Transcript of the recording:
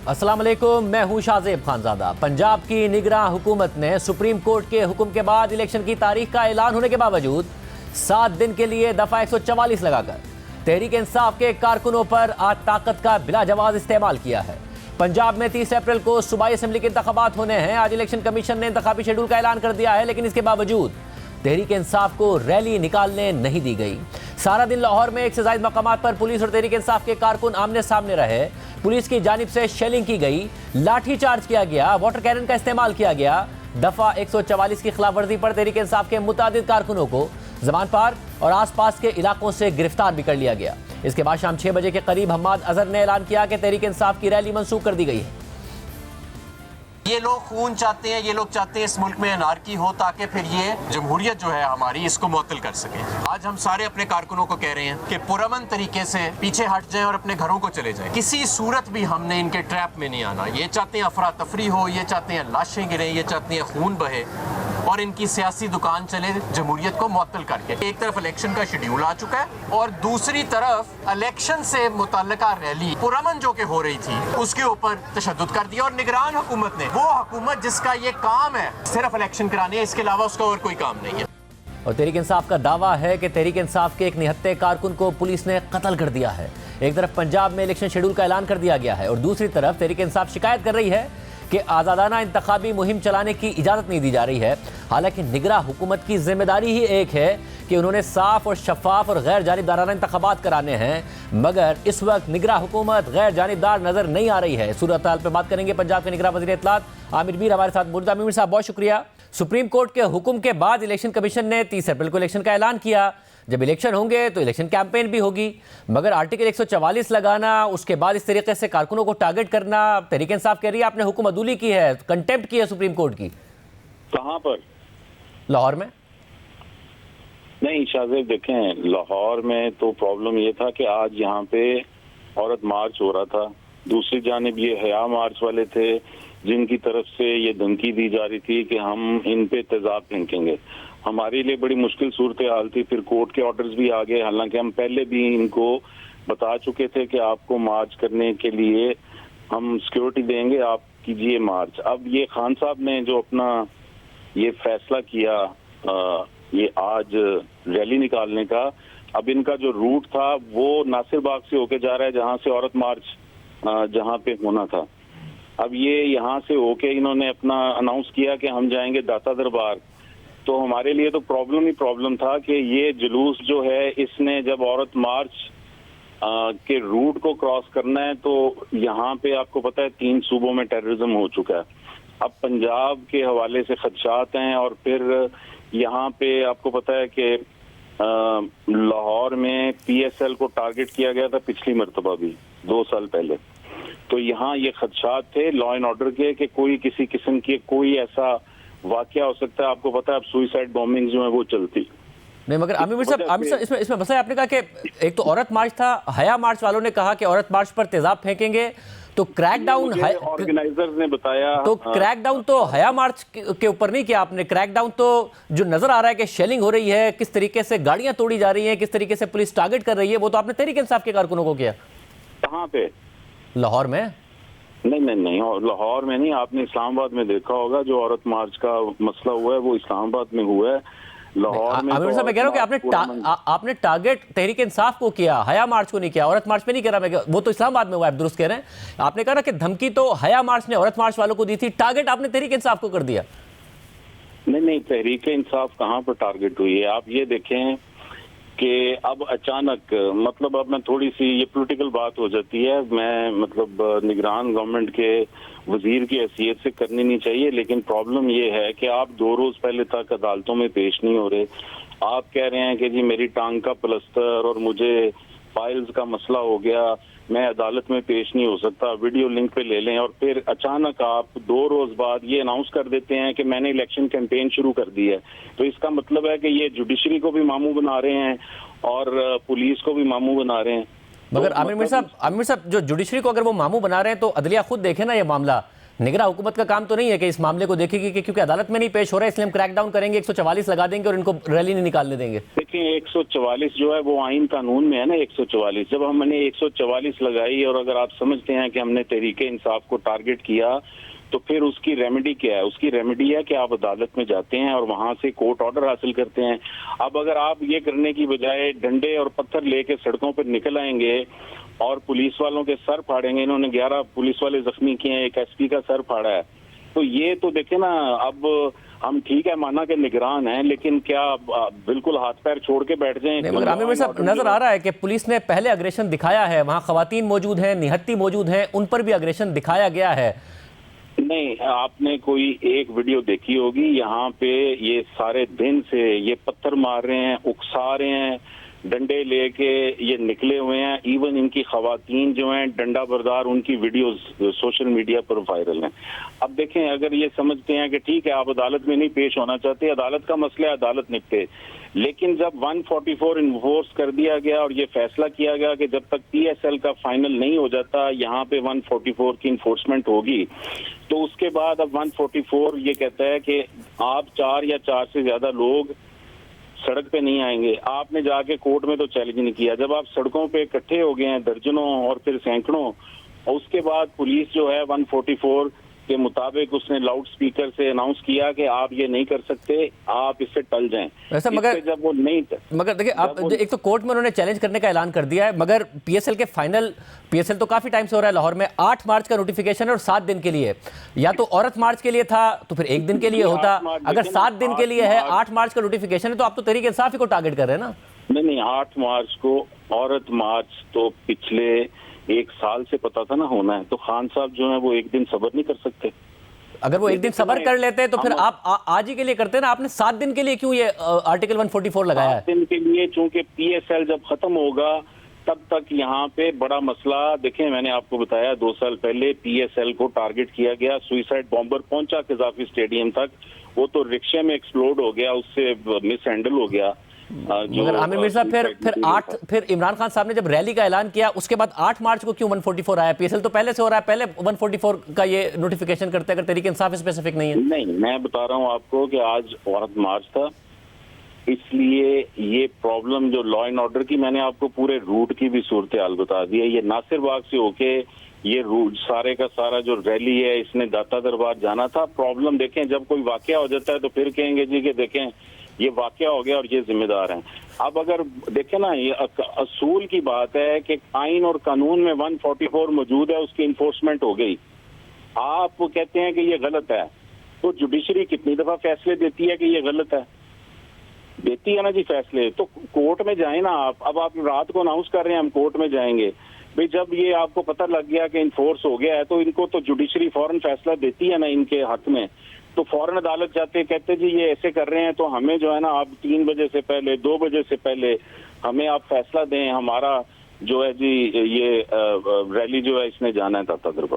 अस्सलाम वालेकुम, मैं हूं शाहजेब खानजादा। पंजाब की निगरान हुकूमत ने सुप्रीम कोर्ट के हुक्म के बाद इलेक्शन की तारीख का ऐलान होने के बावजूद 7 दिन के लिए दफा 144 लगाकर तहरीक इंसाफ के कारकुनों पर आज ताकत का बिलाजवाज इस्तेमाल किया है। पंजाब में 30 अप्रैल को सूबाई असेंबली के इंतखाबात होने हैं। आज इलेक्शन कमीशन ने इंतखाबी शेड्यूल का ऐलान कर दिया है, लेकिन इसके बावजूद तहरीक इंसाफ को रैली निकालने नहीं दी गई। सारा दिन लाहौर में 1 से ज्यादा मकामात पर पुलिस और तहरीक इंसाफ के कारकुन आमने सामने रहे। पुलिस की जानिब से शेलिंग की गई, लाठी चार्ज किया गया, वाटर कैनन का इस्तेमाल किया गया। दफा 144 की खिलाफ वर्जी पर तहरीक इंसाफ के मुतादिद कारकुनों को जमान पार और आसपास के इलाकों से गिरफ्तार भी कर लिया गया। इसके बाद शाम 6 बजे के करीब हम्माद अजहर ने ऐलान किया कि तहरीक इंसाफ की रैली मंसूख कर दी गई है। ये लोग खून चाहते हैं, ये लोग चाहते हैं इस मुल्क में अनारकी हो ताकि फिर ये जमहूरियत जो है हमारी इसको मुअत्तल कर सके। आज हम सारे अपने कारकुनों को कह रहे हैं कि पुरअमन तरीके से पीछे हट जाएं और अपने घरों को चले जाएं। किसी सूरत भी हमने इनके ट्रैप में नहीं आना। ये चाहते हैं अफरा तफरी हो, ये चाहते हैं लाशें गिरें, ये चाहते हैं खून बहे और इनकी सियासी दुकान चले जमहूरियत को मुअत्तल करके। एक तरफ इलेक्शन का शेड्यूल आ चुका है और दूसरी तरफ इलेक्शन से मुतल्लिका रैली पुरअमन जो कि हो रही थी उसके ऊपर तशद्दुद कर दिया। और निगरान हुकूमत ने, वो हुकूमत जिसका ये काम है सिर्फ इलेक्शन कराने, इसके अलावा उसका और कोई काम नहीं है। और तहरीक इंसाफ का दावा है कि तहरीक इंसाफ के एक निहत्ते कारकुन को पुलिस ने कत्ल कर दिया है। एक तरफ पंजाब में इलेक्शन शेड्यूल का ऐलान कर दिया गया है और दूसरी तरफ तहरीक इंसाफ शिकायत कर रही है कि आज़ादाना इंतखाबी मुहिम चलाने की इजाज़त नहीं दी जा रही है। हालांकि निगरान हुकूमत की जिम्मेदारी ही एक है कि उन्होंने साफ और शफाफ और गैर जानिबदाराना इंतखाबात कराने हैं, मगर इस वक्त निगरान हुकूमत गैर जानिबदार नजर नहीं आ रही है। सूरत हाल पर बात करेंगे पंजाब के निगरान वज़ीर इत्तलात आमिर मीर हमारे साथ मौजूद। आमिर साहब, बहुत शुक्रिया। सुप्रीम कोर्ट के हुक्म के बाद इलेक्शन कमीशन ने 30 अप्रैल को इलेक्शन का ऐलान किया। जब इलेक्शन होंगे तो इलेक्शन कैंपेन भी होगी, मगर आर्टिकल 144 लगाना, उसके बाद इस तरीके से कारकुनों को टारगेट करना, तहरीक इंसाफ कह रही है आपने हुक्म अदूली की है, कंटेम्प्ट की है सुप्रीम कोर्ट की। कहाँ पर? लाहौर में? नहीं शाहजेब, देखें लाहौर में तो प्रॉब्लम ये था कि आज यहाँ पे औरत मार्च हो रहा था, दूसरी जानिब ये हया मार्च वाले थे जिनकी तरफ से ये धमकी दी जा रही थी कि हम इन पे तेजाब फेंकेंगे। हमारे लिए बड़ी मुश्किल सूरत हाल थी। फिर कोर्ट के ऑर्डर्स भी आ गए, हालांकि हम पहले भी इनको बता चुके थे कि आपको मार्च करने के लिए हम सिक्योरिटी देंगे, आप कीजिए मार्च। अब ये खान साहब ने जो अपना ये फैसला किया ये आज रैली निकालने का, अब इनका जो रूट था वो नासिर बाग से होके जा रहा है जहां से औरत मार्च जहां पे होना था। अब ये यहाँ से होके इन्होंने अपना अनाउंस किया कि हम जाएंगे दाता दरबार। तो हमारे लिए तो प्रॉब्लम ही प्रॉब्लम था कि ये जुलूस जो है इसने जब औरत मार्च के रूट को क्रॉस करना है तो यहाँ पे आपको पता है 3 सूबों में टेररिज्म हो चुका है। अब पंजाब के हवाले से खदशात हैं और फिर यहाँ पे आपको पता है कि लाहौर में PSL को टारगेट किया गया था पिछली मरतबा भी 2 साल पहले। तो यहाँ ये खदशात थे लॉ एंड ऑर्डर के कि कोई किसी किस्म की कोई ऐसा वाकया हो सकता है। आपको पता है अब सुइसाइड बॉम्बिंग जो है वो चलती नहीं, मगर आमिर साहब इसमें बस आपने कहा कि एक तो औरत मार्च था, हया मार्च वालों ने कहा कि औरत मार्च पर तेजाब फेंकेंगे, तो क्रैकडाउन ऑर्गेनाइजर्स ने बताया। तो क्रैकडाउन तो हया मार्च के ऊपर नहीं किया आपने। क्रैकडाउन तो जो नजर आ रहा है कि शेलिंग हो रही है, किस तरीके से गाड़ियां तोड़ी जा रही हैं, किस तरीके से पुलिस टारगेट कर रही है, वो तो आपने तहरीक इंसाफ के कारकुनों को किया। कहाँ पे? लाहौर में? नहीं, लाहौर में नहीं, आपने इस्लामाबाद में देखा होगा जो औरत मार्च का मसला हुआ है वो इस्लामाबाद में हुआ है। लाहौर में आमिर साहब मैं कह रहा हूँ कि आपने टारगेट तहरीक इंसाफ को किया, हया मार्च को नहीं किया, औरत मार्च पे नहीं कह रहा, वो तो इस्लामाबाद में हुआ है, आप दुरुस्त कह रहे हैं। आपने कहा ना कि धमकी तो हया मार्च ने औरत मार्च वालों को दी थी, टारगेट आपने तहरीक इंसाफ को कर दिया। नहीं, तहरीक इंसाफ कहाँ पर टारगेट हुई है? आप ये देखें कि अब अचानक मतलब अब मैं थोड़ी सी ये पॉलिटिकल बात हो जाती है, मैं मतलब निगरान गवर्नमेंट के वजीर की हैसियत से करनी नहीं चाहिए, लेकिन प्रॉब्लम ये है कि आप 2 रोज पहले तक अदालतों में पेश नहीं हो रहे। आप कह रहे हैं कि जी मेरी टांग का प्लस्तर और मुझे फाइल्स का मसला हो गया, मैं अदालत में पेश नहीं हो सकता, वीडियो लिंक पे ले लें, और फिर अचानक आप 2 रोज बाद ये अनाउंस कर देते हैं कि मैंने इलेक्शन कैंपेन शुरू कर दी है। तो इसका मतलब है कि ये जुडिशरी को भी मामू बना रहे हैं और पुलिस को भी मामू बना रहे हैं। मगर आमिर साहब जो जुडिशरी को अगर वो मामू बना रहे हैं तो अदलिया खुद देखे ना ये मामला निगरां हुकूमत का काम तो नहीं है कि इस मामले को देखेगी कि क्योंकि अदालत में नहीं पेश हो रहा है इसलिए हम क्रैकडाउन करेंगे, 144 लगा देंगे और इनको रैली नहीं निकालने देंगे? देखिए 144 जो है वो आइन कानून में है ना 144। जब हमने 144 लगाई और अगर आप समझते हैं कि हमने तहरीके इंसाफ को टारगेट किया तो फिर उसकी रेमेडी क्या है? उसकी रेमेडी है कि आप अदालत में जाते हैं और वहां से कोर्ट ऑर्डर हासिल करते हैं। अब अगर आप ये करने की बजाय डंडे और पत्थर लेके सड़कों पर निकल आएंगे और पुलिस वालों के सर फाड़ेंगे, इन्होंने 11 पुलिस वाले जख्मी किए हैं, एक एसपी का सर फाड़ा है, तो ये तो देखे ना, अब हम ठीक है माना कि निगरान है, लेकिन क्या बिल्कुल हाथ पैर छोड़ के बैठ जाएं? मगर आमिर मिर्जा साहब, नजर आ रहा है कि पुलिस ने पहले अग्रेशन दिखाया है, वहां खवातीन मौजूद हैं, निहत्ती मौजूद हैं, उन पर भी अग्रेशन दिखाया गया है। नहीं, आपने कोई एक वीडियो देखी होगी, यहाँ पे ये सारे दिन से ये पत्थर मार रहे हैं, उकसा रहे हैं, डंडे लेके ये निकले हुए हैं। इवन इनकी खवातीन जो हैं डंडा बरदार, उनकी वीडियोस सोशल मीडिया पर वायरल हैं। अब देखें, अगर ये समझते हैं कि ठीक है आप अदालत में नहीं पेश होना चाहते, अदालत का मसला है, अदालत निपटे, लेकिन जब 144 इन्फोर्स कर दिया गया और ये फैसला किया गया कि जब तक PSL का फाइनल नहीं हो जाता यहाँ पे 144 की इन्फोर्समेंट होगी, तो उसके बाद अब 144 ये कहता है कि आप 4 या 4 से ज्यादा लोग सड़क पे नहीं आएंगे। आपने जाके कोर्ट में तो चैलेंज नहीं किया, जब आप सड़कों पे इकट्ठे हो गए हैं दर्जनों और फिर सैकड़ों, और उसके बाद पुलिस जो है 144 के मुताबिक उसने लाउड स्पीकर से अनाउंस किया कि आप ये नहीं कर सकते, आप इससे टल जाएं। वैसे मगर जब वो नहीं, मगर देखिए आप एक तो कोर्ट में उन्होंने चैलेंज करने का ऐलान कर दिया है, मगर PSL के फाइनल, PSL तो काफी टाइम से हो रहा है लाहौर में, 8 मार्च का नोटिफिकेशन है और 7 दिन के लिए। या तो औरत मार्च के लिए था तो फिर 1 दिन के लिए होता, अगर 7 दिन के लिए है, 8 मार्च का नोटिफिकेशन है, तो आप तो तहरीक इंसाफ ही को टारगेट कर रहे हैं ना? नहीं, 8 मार्च को औरत मार्च तो पिछले 1 साल से पता था ना होना है, तो खान साहब जो है वो 1 दिन सब्र नहीं कर सकते? अगर वो 1 दिन सब्र कर लेते हैं तो फिर आप आज ही के लिए करते हैं ना, आपने 7 दिन के लिए क्यों ये आर्टिकल 144 लगाया है? 7 दिन के लिए, चूंकि PSL जब खत्म होगा तब तक यहाँ पे बड़ा मसला। देखें, मैंने आपको बताया 2 साल पहले PSL को टारगेट किया गया, सुइसाइड बॉम्बर पहुंचा कज़ाफी स्टेडियम तक, वो तो रिक्शे में एक्सप्लोड हो गया, उससे मिस हैंडल हो गया। मगर आमिर मिर्जा फिर इमरान खान साहब ने जब रैली का ऐलान किया उसके बाद 8 मार्च को क्यों 144 आया? PSL तो पहले से हो रहा है, पहले 144 का ये नोटिफिकेशन करते अगर तहरीक इंसाफ स्पेसिफिक नहीं है। नहीं, मैं बता रहा हूँ आपको कि आज औरत मार्च था, इसलिए ये प्रॉब्लम जो लॉ एंड ऑर्डर की, मैंने आपको पूरे रूट की भी सूरत हाल बता दी है। ये नासिर बाग से होके ये रूट सारे का सारा जो रैली है, इसने दाता दरबार जाना था। प्रॉब्लम देखें, जब कोई वाकया हो जाता है तो फिर कहेंगे जी कि देखें ये वाकया हो गया और ये जिम्मेदार हैं। अब अगर देखें ना, ये असूल की बात है कि आइन और कानून में 144 मौजूद है, उसकी इन्फोर्समेंट हो गई। आप कहते हैं कि ये गलत है, तो जुडिशरी कितनी दफा फैसले देती है कि ये गलत है? देती है ना जी फैसले, तो कोर्ट में जाए ना आप। अब आप रात को अनाउंस कर रहे हैं हम कोर्ट में जाएंगे, भाई जब ये आपको पता लग गया कि इन्फोर्स हो गया है तो इनको तो जुडिशरी फौरन फैसला देती है ना इनके हक में, तो फौरन अदालत जाते कहते जी ये ऐसे कर रहे हैं तो हमें जो है ना आप 3 बजे से पहले, 2 बजे से पहले हमें आप फैसला दें, हमारा जो है जी ये रैली जो है इसने जाना है दाता दरबार।